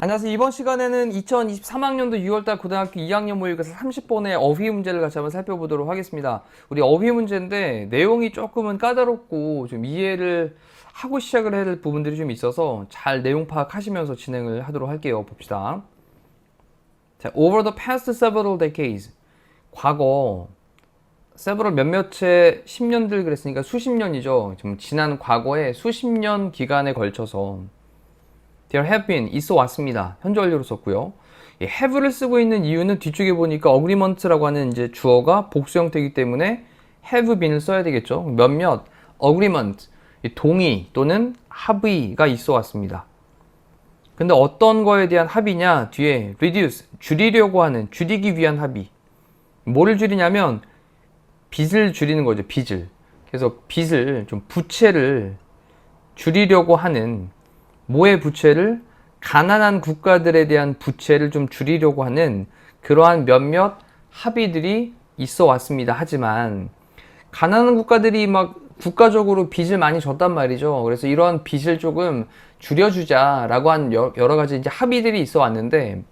안녕하세요. 이번 시간에는 2023학년도 6월달 고등학교 2학년 모의고사 30번의 어휘 문제를 같이 한번 살펴보도록 하겠습니다. 우리 어휘 문제인데 내용이 조금은 까다롭고 좀 이해를 하고 시작을 해야 될 부분들이 좀 있어서 잘 내용 파악하시면서 진행을 하도록 할게요. 봅시다. 자, over the past several decades. 과거 several 몇몇의 10년들 그랬으니까 수십 년이죠. 좀 지난 과거에 수십 년 기간에 걸쳐서 There have been 있어 왔습니다. 현재 완료로 썼고요. 이 have를 쓰고 있는 이유는 뒤쪽에 보니까 agreement라고 하는 이제 주어가 복수 형태이기 때문에 have been을 써야 되겠죠. 몇몇 agreement 동의 또는 합의가 있어 왔습니다. 근데 어떤 거에 대한 합의냐? 뒤에 reduce 줄이려고 하는 줄이기 위한 합의. 뭐를 줄이냐면 빚을 줄이는 거죠. 빚을. 그래서 빚을 좀 부채를 줄이려고 하는 뭐의 부채를 가난한 국가들에 대한 부채를 좀 줄이려고 하는 그러한 몇몇 합의들이 있어 왔습니다. 하지만 가난한 국가들이 막 국가적으로 빚을 많이 졌단 말이죠. 그래서 이러한 빚을 조금 줄여주자라고 한 여러 가지 이제 합의들이 있어 왔는데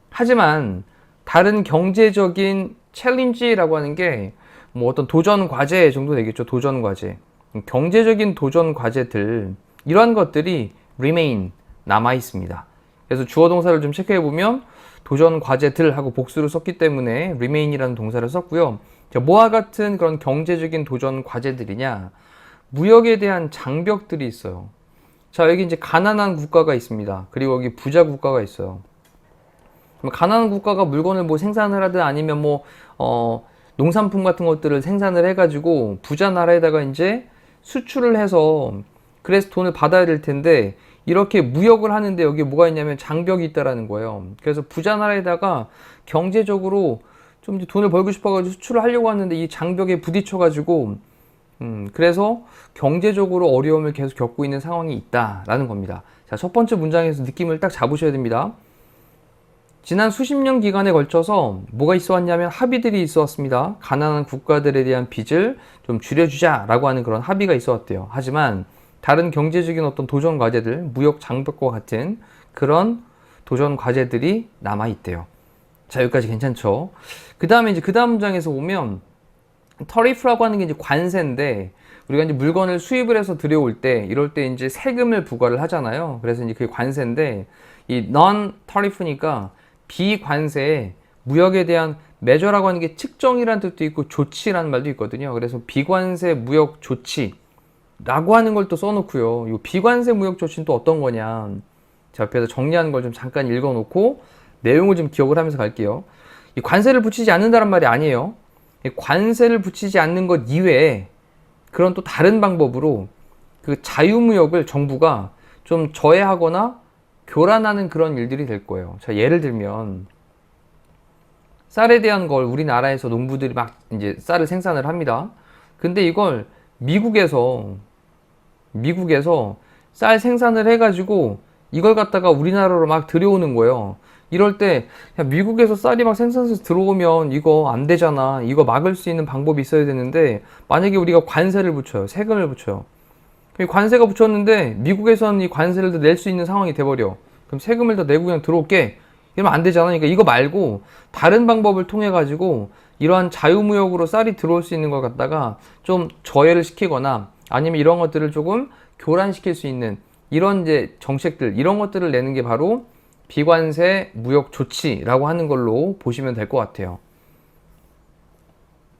하지만 다른 경제적인 챌린지라고 하는 게 뭐 어떤 도전 과제 정도 되겠죠. 도전 과제. 경제적인 도전 과제들 이러한 것들이 remain 남아 있습니다. 그래서 주어 동사를 좀 체크해 보면 도전 과제들 하고 복수를 썼기 때문에 remain이라는 동사를 썼고요. 뭐와 같은 그런 경제적인 도전 과제들이냐? 무역에 대한 장벽들이 있어요. 자, 여기 이제 가난한 국가가 있습니다. 그리고 여기 부자 국가가 있어요. 가난한 국가가 물건을 뭐 생산을 하든 아니면 뭐 농산품 같은 것들을 생산을 해가지고 부자 나라에다가 이제 수출을 해서 그래서 돈을 받아야 될 텐데 이렇게 무역을 하는데 여기 뭐가 있냐면 장벽이 있다라는 거예요. 그래서 부자 나라에다가 경제적으로 좀 돈을 벌고 싶어가지고 수출을 하려고 하는데 이 장벽에 부딪혀가지고 그래서 경제적으로 어려움을 계속 겪고 있는 상황이 있다라는 겁니다. 자, 첫 번째 문장에서 느낌을 딱 잡으셔야 됩니다. 지난 수십 년 기간에 걸쳐서 뭐가 있어 왔냐면 합의들이 있어 왔습니다. 가난한 국가들에 대한 빚을 좀 줄여주자라고 하는 그런 합의가 있어 왔대요. 하지만 다른 경제적인 어떤 도전 과제들, 무역 장벽과 같은 그런 도전 과제들이 남아 있대요. 자, 여기까지 괜찮죠? 그 다음에 이제 그 다음 문장에서 보면 tariff라고 하는 게 이제 관세인데 우리가 이제 물건을 수입을 해서 들여올 때 이럴 때 이제 세금을 부과를 하잖아요. 그래서 이제 그게 관세인데 이 non-tariff니까 비관세에 무역에 대한 measure라고 하는 게 측정이라는 뜻도 있고 조치라는 말도 있거든요. 그래서 비관세 무역 조치 라고 하는 걸 또 써놓고요. 이 비관세 무역 조치는 또 어떤 거냐. 자, 옆에서 정리하는 걸 좀 잠깐 읽어놓고 내용을 좀 기억을 하면서 갈게요. 이 관세를 붙이지 않는다는 말이 아니에요. 이 관세를 붙이지 않는 것 이외에 그런 또 다른 방법으로 그 자유무역을 정부가 좀 저해하거나 교란하는 그런 일들이 될 거예요. 자, 예를 들면 쌀에 대한 걸 우리나라에서 농부들이 막 이제 쌀을 생산을 합니다. 근데 이걸 미국에서 쌀 생산을 해가지고 이걸 갖다가 우리나라로 막 들여오는 거예요. 이럴 때 야, 미국에서 쌀이 막 생산해서 들어오면 이거 안 되잖아. 이거 막을 수 있는 방법이 있어야 되는데 만약에 우리가 관세를 붙여요. 세금을 붙여요. 관세가 붙였는데 미국에서는 이 관세를 더 낼 수 있는 상황이 돼버려. 그럼 세금을 더 내고 그냥 들어올게. 이러면 안 되잖아. 그러니까 이거 말고 다른 방법을 통해 가지고 이러한 자유무역으로 쌀이 들어올 수 있는 걸 갖다가 좀 저해를 시키거나 아니면 이런 것들을 조금 교란시킬 수 있는 이런 이제 정책들 이런 것들을 내는 게 바로 비관세 무역 조치라고 하는 걸로 보시면 될 것 같아요.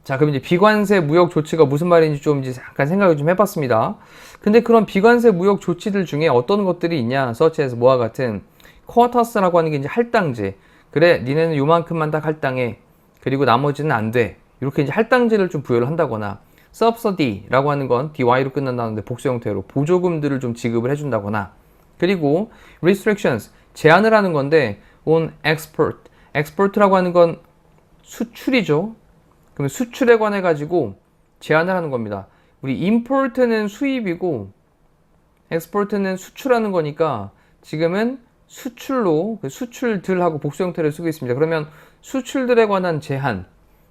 자, 그럼 이제 비관세 무역 조치가 무슨 말인지 좀 이제 잠깐 생각을 좀 해봤습니다. 근데 그런 비관세 무역 조치들 중에 어떤 것들이 있냐? such as 뭐와 같은 quotas라고 하는 게 이제 할당제. 그래, 니네는 요만큼만 딱 할당해. 그리고 나머지는 안 돼. 이렇게 이제 할당제를 좀 부여를 한다거나 subsidy라고 하는 건 dy로 끝난다는데 복수 형태로 보조금들을 좀 지급을 해준다거나 그리고 restrictions 제한을 하는 건데 on export라고 하는 건 수출이죠. 그러면 수출에 관해 가지고 제한을 하는 겁니다. 우리 import는 수입이고 export는 수출하는 거니까 지금은 수출로 수출들하고 복수 형태를 쓰고 있습니다. 그러면 수출들에 관한 제한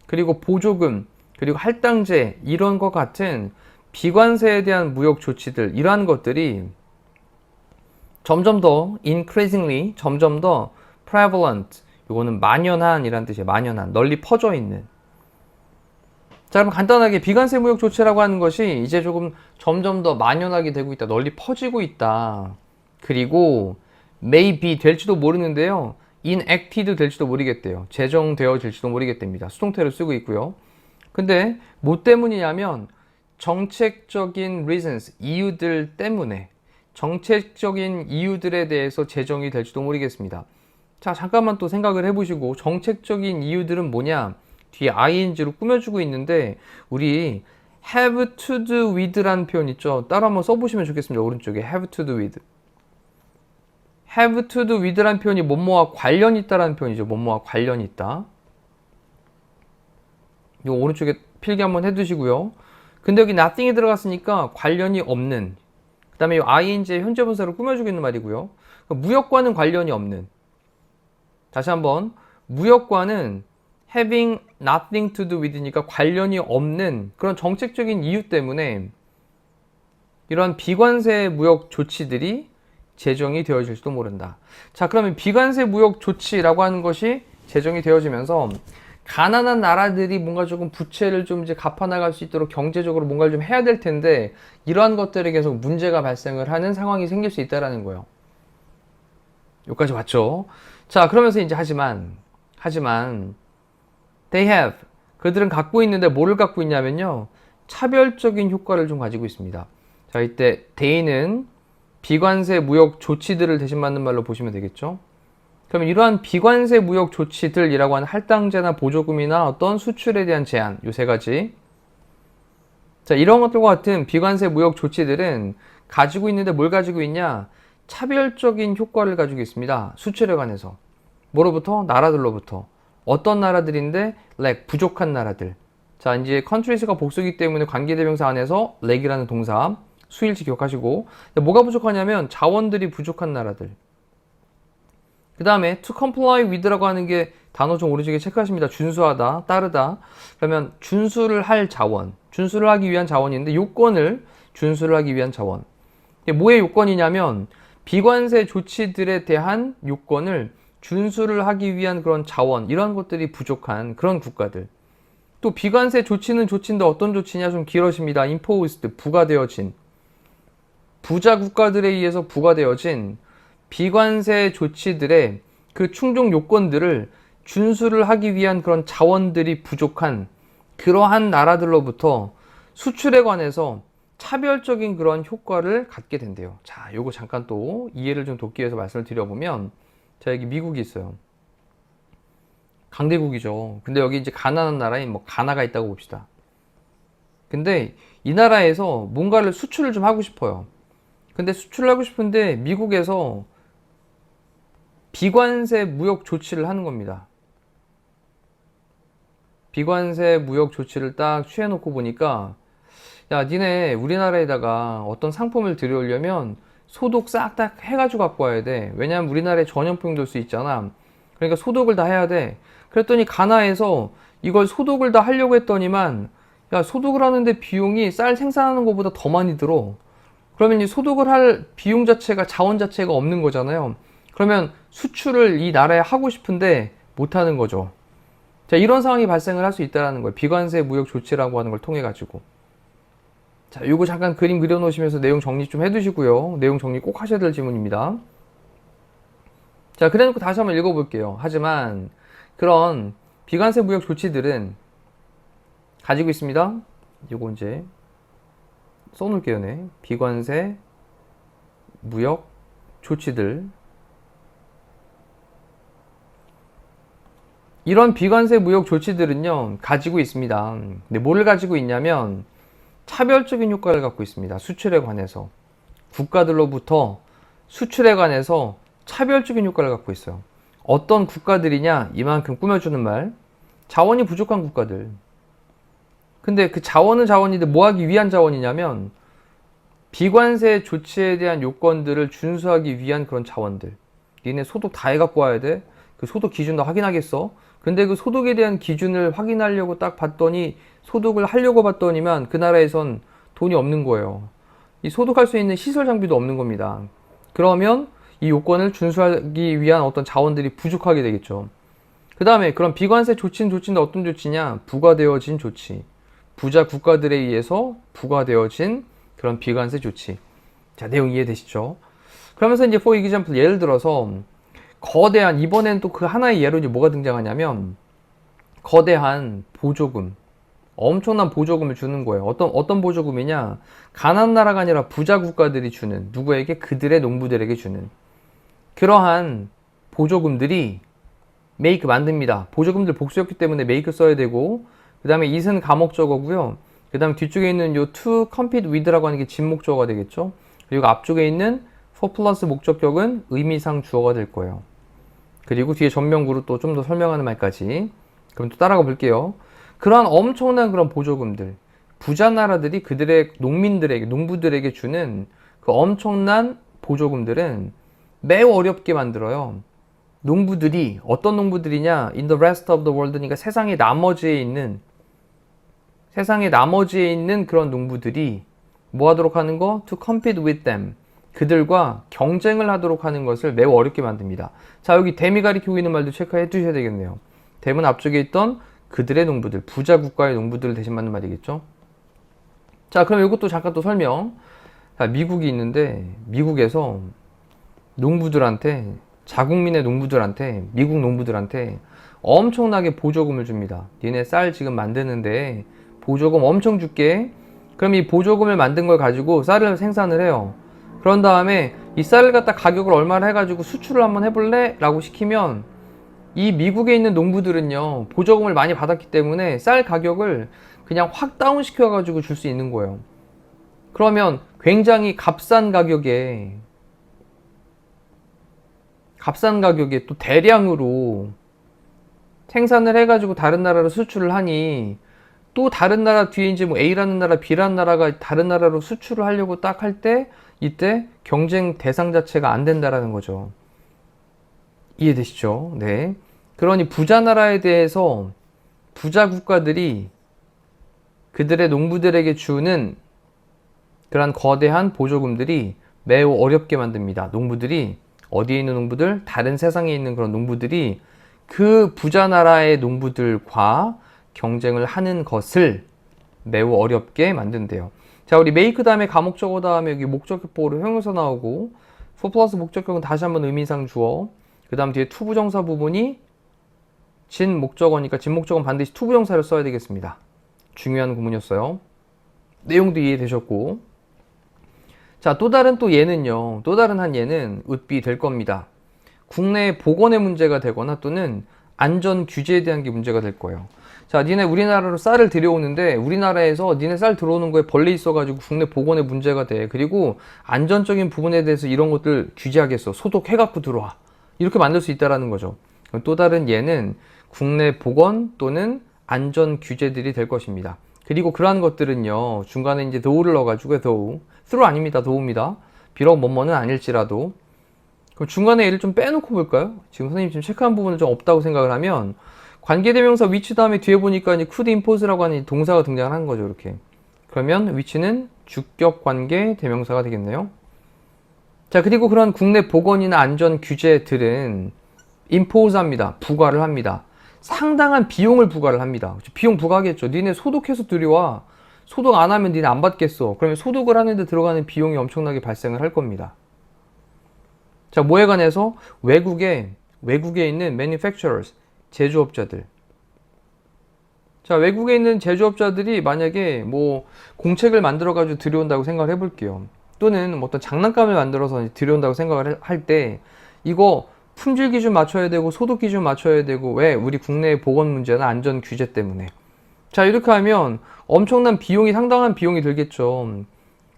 그리고 보조금 그리고 할당제 이런 것 같은 비관세에 대한 무역 조치들 이러한 것들이 점점 더 increasingly 점점 더 prevalent 이거는 만연한이라는 뜻이에요. 만연한 널리 퍼져 있는. 자, 그럼 간단하게 비관세 무역 조치라고 하는 것이 이제 조금 점점 더 만연하게 되고 있다. 널리 퍼지고 있다. 그리고 maybe 될지도 모르는데요. enacted 될지도 모르겠대요. 제정되어질지도 모르겠답니다. 수동태를 쓰고 있고요. 근데 뭐 때문이냐면 정책적인 reasons, 이유들 때문에 정책적인 이유들에 대해서 제정이 될지도 모르겠습니다. 자, 잠깐만 또 생각을 해보시고 정책적인 이유들은 뭐냐? 뒤에 ing로 꾸며주고 있는데 우리 have to do with라는 표현 있죠? 따로 한번 써보시면 좋겠습니다. 오른쪽에 have to do with. have to do with라는 표현이 뭐뭐와 관련이 있다라는 표현이죠. 뭐뭐와 관련이 있다. 이거 오른쪽에 필기 한번 해두시고요. 근데 여기 nothing이 들어갔으니까 관련이 없는. 그 다음에 이 ing의 현재 분사를 꾸며주고 있는 말이고요. 무역과는 관련이 없는. 다시 한번 무역과는 having nothing to do with니까 관련이 없는 그런 정책적인 이유 때문에 이러한 비관세 무역 조치들이 제정이 되어질지도 모른다. 자, 그러면 비관세 무역 조치라고 하는 것이 제정이 되어지면서 가난한 나라들이 뭔가 조금 부채를 좀 이제 갚아나갈 수 있도록 경제적으로 뭔가를 좀 해야 될 텐데 이러한 것들에 계속 문제가 발생을 하는 상황이 생길 수 있다라는 거예요. 여기까지 왔죠? 자, 그러면서 이제 하지만 they have 그들은 갖고 있는데 뭐를 갖고 있냐면요. 차별적인 효과를 좀 가지고 있습니다. 자, 이때 they는 비관세 무역 조치들을 대신 맞는 말로 보시면 되겠죠. 그러면 이러한 비관세 무역 조치들이라고 하는 할당제나 보조금이나 어떤 수출에 대한 제한 요 세 가지. 자, 이런 것들과 같은 비관세 무역 조치들은 가지고 있는데 뭘 가지고 있냐? 차별적인 효과를 가지고 있습니다. 수출에 관해서. 뭐로부터? 나라들로부터. 어떤 나라들인데? lack, 부족한 나라들. 자, 이제 countries가 복수이기 때문에 관계대명사 안에서 lack이라는 동사 수일치 기억하시고 뭐가 부족하냐면 자원들이 부족한 나라들. 그 다음에 to comply with라고 하는 게 단어 좀 오른쪽에 체크하십니다. 준수하다, 따르다. 그러면 준수를 할 자원, 준수를 하기 위한 자원인데 요건을 준수를 하기 위한 자원. 이게 뭐의 요건이냐면 비관세 조치들에 대한 요건을 준수를 하기 위한 그런 자원, 이런 것들이 부족한 그런 국가들. 또 비관세 조치는 조치인데 어떤 조치냐? 좀 길어집니다. imposed, 부과되어진. 부자 국가들에 의해서 부과되어진 비관세 조치들의 그 충족 요건들을 준수를 하기 위한 그런 자원들이 부족한 그러한 나라들로부터 수출에 관해서 차별적인 그런 효과를 갖게 된대요. 자, 요거 잠깐 또 이해를 좀 돕기 위해서 말씀을 드려보면, 자, 여기 미국이 있어요. 강대국이죠. 근데 여기 이제 가난한 나라인 뭐 가나가 있다고 봅시다. 근데 이 나라에서 뭔가를 수출을 좀 하고 싶어요. 근데 수출을 하고 싶은데 미국에서 비관세 무역 조치를 하는 겁니다. 비관세 무역 조치를 딱 취해놓고 보니까 야, 니네 우리나라에다가 어떤 상품을 들여오려면 소독 싹 다 해가지고 갖고 와야 돼. 왜냐면 우리나라에 전염병 돌 수 있잖아. 그러니까 소독을 다 해야 돼. 그랬더니 가나에서 이걸 소독을 다 하려고 했더니만 야, 소독을 하는데 비용이 쌀 생산하는 것보다 더 많이 들어. 그러면 이 소독을 할 비용 자체가 자원 자체가 없는 거잖아요. 그러면 수출을 이 나라에 하고 싶은데 못하는 거죠. 자, 이런 상황이 발생을 할 수 있다는 거예요. 비관세 무역 조치라고 하는 걸 통해 가지고. 자, 요거 잠깐 그림 그려놓으시면서 내용 정리 좀 해두시고요. 내용 정리 꼭 하셔야 될 지문입니다. 자, 그래놓고 다시 한번 읽어볼게요. 하지만 그런 비관세 무역 조치들은 가지고 있습니다. 요거 이제 써놓을게요. 네. 비관세 무역 조치들. 이런 비관세 무역 조치들은요, 가지고 있습니다. 근데 뭐를 가지고 있냐면 차별적인 효과를 갖고 있습니다. 수출에 관해서. 국가들로부터 수출에 관해서 차별적인 효과를 갖고 있어요. 어떤 국가들이냐? 이만큼 꾸며주는 말. 자원이 부족한 국가들. 근데 그 자원은 자원인데 뭐 하기 위한 자원이냐면 비관세 조치에 대한 요건들을 준수하기 위한 그런 자원들. 니네 소독 다 해갖고 와야 돼? 그 소독 기준 다 확인하겠어? 근데 그 소독에 대한 기준을 확인하려고 딱 봤더니 소득을 하려고 봤더니만 그 나라에선 돈이 없는 거예요. 이 소득할 수 있는 시설 장비도 없는 겁니다. 그러면 이 요건을 준수하기 위한 어떤 자원들이 부족하게 되겠죠. 그 다음에 그런 비관세 조치는 조치인데 어떤 조치냐? 부과되어진 조치. 부자 국가들에 의해서 부과되어진 그런 비관세 조치. 자, 내용 이해되시죠? 그러면서 이제 for example 예를 들어서 거대한, 이번엔 또 그 하나의 예로 이제 뭐가 등장하냐면 거대한 보조금, 엄청난 보조금을 주는 거예요. 어떤 보조금이냐? 가난한 나라가 아니라 부자 국가들이 주는, 누구에게? 그들의 농부들에게 주는 그러한 보조금들이 make 만듭니다. 보조금들 복수였기 때문에 make 써야 되고, 그 다음에 it은 가목적어고요. 그 다음에 뒤쪽에 있는 요 to compete with라고 하는 게 진목적어가 되겠죠. 그리고 앞쪽에 있는 for 플러스 목적격은 의미상 주어가 될 거예요. 그리고 뒤에 전명구로 또 좀 더 설명하는 말까지. 그럼 또 따라가 볼게요. 그러한 엄청난 그런 보조금들, 부자 나라들이 그들의 농민들에게, 농부들에게 주는 그 엄청난 보조금들은 매우 어렵게 만들어요. 농부들이, 어떤 농부들이냐? In the rest of the world, 그러니까 세상의 나머지에 있는 그런 농부들이 뭐 하도록 하는 거? To compete with them. 그들과 경쟁을 하도록 하는 것을 매우 어렵게 만듭니다. 자, 여기 댐이 가리키고 있는 말도 체크해 두셔야 되겠네요. 댐은 앞쪽에 있던 그들의 농부들, 부자 국가의 농부들을 대신 받는 말이겠죠. 자, 그럼 이것도 잠깐 또 설명. 자, 미국이 있는데 미국에서 농부들한테, 자국민의 농부들한테, 미국 농부들한테 엄청나게 보조금을 줍니다. 니네 쌀 지금 만드는데 보조금 엄청 줄게. 그럼 이 보조금을 만든 걸 가지고 쌀을 생산을 해요. 그런 다음에 이 쌀을 갖다 가격을 얼마나 해가지고 수출을 한번 해볼래? 라고 시키면 이 미국에 있는 농부들은요, 보조금을 많이 받았기 때문에 쌀 가격을 그냥 확 다운시켜가지고 줄 수 있는 거예요. 그러면 굉장히 값싼 가격에 또 대량으로 생산을 해가지고 다른 나라로 수출을 하니, 또 다른 나라 뒤에 이제 뭐 A라는 나라, B라는 나라가 다른 나라로 수출을 하려고 딱 할 때, 이때 경쟁 대상 자체가 안 된다라는 거죠. 이해되시죠? 네. 그러니 부자 나라에 대해서 부자 국가들이 그들의 농부들에게 주는 그러한 거대한 보조금들이 매우 어렵게 만듭니다. 농부들이, 어디에 있는 농부들? 다른 세상에 있는 그런 농부들이 그 부자 나라의 농부들과 경쟁을 하는 것을 매우 어렵게 만든대요. 자, 우리 make 다음에 가목적어 다음에 여기 목적격보로 형용사 나오고, for 플러스 목적격은 다시 한번 의미상 주어, 그 다음 뒤에 투부정사 부분이 진목적어니까 진목적어는 반드시 투부정사를 써야 되겠습니다. 중요한 구문이었어요. 내용도 이해되셨고. 자, 또 다른 한 예는 would be 될 겁니다. 국내 보건의 문제가 되거나 또는 안전 규제에 대한 게 문제가 될 거예요. 자, 니네 우리나라로 쌀을 들여오는데 우리나라에서 니네 쌀 들어오는 거에 벌레 있어가지고 국내 보건에 문제가 돼. 그리고 안전적인 부분에 대해서 이런 것들 규제하겠어. 소독해갖고 들어와. 이렇게 만들 수 있다라는 거죠. 또 다른 예는 국내 보건 또는 안전 규제들이 될 것입니다. 그리고 그러한 것들은요, 중간에 이제 though를 넣어가지고 through 아닙니다. though입니다. 비록 뭐뭐는 아닐지라도. 그럼 중간에 얘를 좀 빼놓고 볼까요? 지금 선생님 지금 체크한 부분은 좀 없다고 생각을 하면, 관계대명사 which 다음에 뒤에 보니까 이제 could impose라고 하는 동사가 등장을 한 거죠, 이렇게. 그러면 which는 주격 관계 대명사가 되겠네요. 자, 그리고 그런 국내 보건이나 안전 규제들은 impose 합니다. 부과를 합니다. 상당한 비용을 부과를 합니다. 비용 부과하겠죠. 니네 소독해서 들여와. 소독 안 하면 니네 안 받겠어. 그러면 소독을 하는데 들어가는 비용이 엄청나게 발생을 할 겁니다. 자, 뭐에 관해서? 외국에 있는 manufacturers, 제조업자들. 자, 외국에 있는 제조업자들이 만약에 뭐 공책을 만들어가지고 들여온다고 생각을 해볼게요. 또는 뭐 어떤 장난감을 만들어서 들여온다고 생각을 할 때, 이거 품질 기준 맞춰야 되고 소독 기준 맞춰야 되고, 왜? 우리 국내의 보건 문제나 안전 규제 때문에. 자, 이렇게 하면 엄청난 비용이, 상당한 비용이 들겠죠.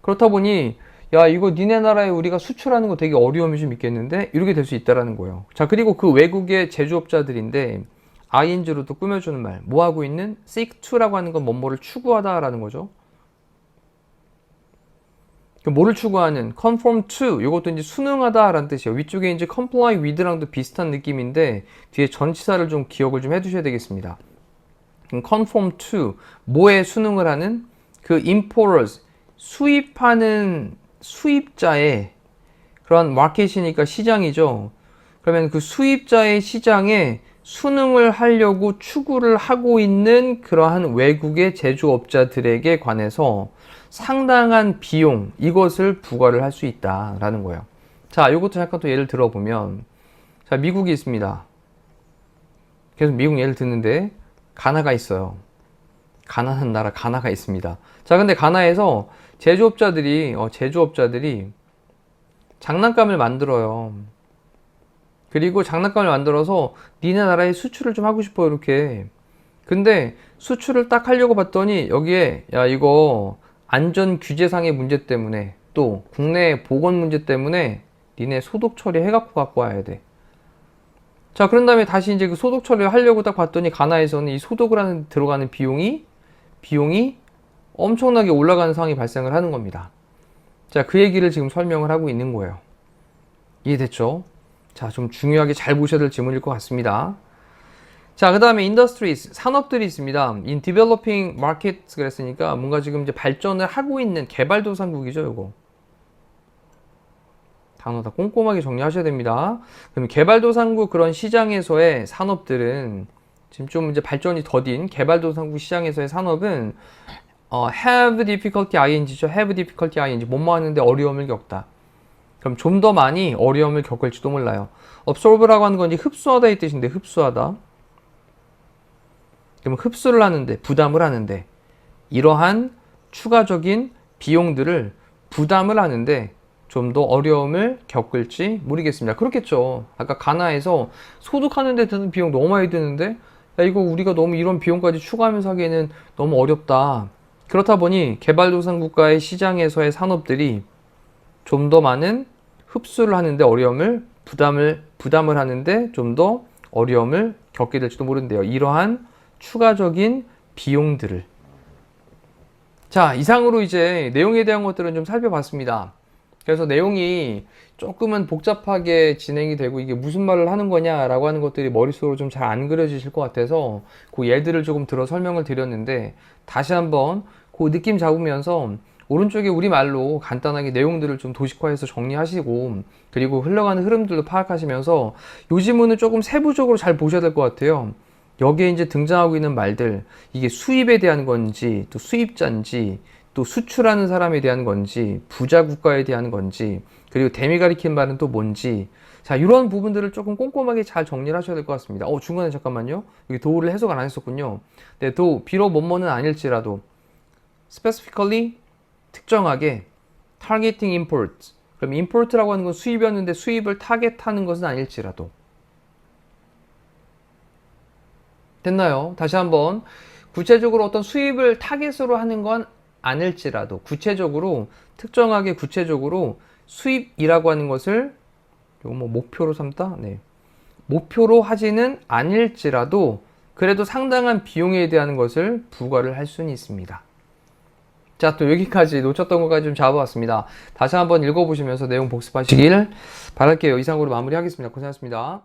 그렇다 보니 야, 이거 니네 나라에 우리가 수출하는 거 되게 어려움이 좀 있겠는데? 이렇게 될 수 있다라는 거예요. 자, 그리고 그 외국의 제조업자들인데 ing로 또 꾸며주는 말, 뭐 하고 있는? seek to라고 하는 건 뭐뭐를 추구하다라는 거죠. 뭐를 추구하는? conform to, 이것도 이제 순응하다 라는 뜻이에요. 위쪽에 이제 comply with랑도 비슷한 느낌인데 뒤에 전치사를 좀 기억을 좀 해두셔야 되겠습니다. conform to 뭐에 순응을 하는 그 importers 수입하는 수입자의 그런 마켓이니까 시장이죠. 그러면 그 수입자의 시장에 순응을 하려고 추구를 하고 있는 그러한 외국의 제조업자들에게 관해서 상당한 비용 이것을 부과를 할 수 있다라는 거예요. 자, 이것도 잠깐 또 예를 들어보면 자, 미국이 있습니다. 계속 미국 예를 듣는데 가나가 있어요. 가난한 나라 가나가 있습니다. 자, 근데 가나에서 제조업자들이 장난감을 만들어요. 그리고 장난감을 만들어서 니네 나라에 수출을 좀 하고 싶어 이렇게. 근데 수출을 딱 하려고 봤더니 여기에 야 이거 안전 규제상의 문제 때문에 또 국내 보건 문제 때문에 니네 소독 처리해갖고 갖고 와야 돼. 자, 그런 다음에 다시 이제 그 소독 처리를 하려고 딱 봤더니 가나에서는 이 소독을 하는 들어가는 비용이 엄청나게 올라가는 상황이 발생을 하는 겁니다. 자, 그 얘기를 지금 설명을 하고 있는 거예요. 이해됐죠? 자, 좀 중요하게 잘 보셔야 될 질문일 것 같습니다. 자, 그 다음에 industries, 산업들이 있습니다. in developing markets 그랬으니까 뭔가 지금 이제 발전을 하고 있는 개발도상국이죠, 요거. 단어 다 꼼꼼하게 정리하셔야 됩니다. 그럼 개발도상국 그런 시장에서의 산업들은 지금 좀 이제 발전이 더딘 개발도상국 시장에서의 산업은 have difficulty ing죠. have difficulty ing 뭐뭐 하는데 어려움을 겪다. 그럼 좀 더 많이 어려움을 겪을지도 몰라요. absorb라고 하는 건 이제 흡수하다 이 뜻인데 흡수하다. 그러면 흡수를 하는데 부담을 하는데 이러한 추가적인 비용들을 부담을 하는데 좀 더 어려움을 겪을지 모르겠습니다. 그렇겠죠. 아까 가나에서 소득하는 데 드는 비용 너무 많이 드는데 야 이거 우리가 너무 이런 비용까지 추가하면서 하기에는 너무 어렵다. 그렇다 보니 개발도상 국가의 시장에서의 산업들이 좀 더 많은 흡수를 하는데 어려움을 부담을 하는데 좀 더 어려움을 겪게 될지도 모른대요. 이러한 추가적인 비용들을. 자, 이상으로 이제 내용에 대한 것들은 좀 살펴봤습니다. 그래서 내용이 조금은 복잡하게 진행이 되고 이게 무슨 말을 하는 거냐라고 하는 것들이 머릿속으로 좀 잘 안 그려지실 것 같아서 그 예들을 조금 들어 설명을 드렸는데 다시 한번 그 느낌 잡으면서 오른쪽에 우리말로 간단하게 내용들을 좀 도식화해서 정리하시고 그리고 흘러가는 흐름들도 파악하시면서 요 지문은 조금 세부적으로 잘 보셔야 될 것 같아요. 여기에 이제 등장하고 있는 말들 이게 수입에 대한 건지 또 수입자인지 또 수출하는 사람에 대한 건지 부자 국가에 대한 건지 그리고 댐이 가리킨 말은 또 뭔지 자 이런 부분들을 조금 꼼꼼하게 잘 정리를 하셔야 될 것 같습니다. 중간에 잠깐만요. 여기 도를 해석 안 했었군요. 네, 비록 뭐뭐는 아닐지라도 specifically 특정하게 targeting import 그럼 import라고 하는 건 수입이었는데 수입을 타겟하는 것은 아닐지라도 됐나요? 다시 한번 구체적으로 어떤 수입을 타겟으로 하는 건 아닐지라도 구체적으로 특정하게 구체적으로 수입이라고 하는 것을 요거 뭐 목표로 삼다? 네. 목표로 하지는 아닐지라도 그래도 상당한 비용에 대한 것을 부과를 할 수는 있습니다. 자, 또 여기까지 놓쳤던 것까지 좀 잡아봤습니다. 다시 한번 읽어보시면서 내용 복습하시길 바랄게요. 이상으로 마무리하겠습니다. 고생하셨습니다.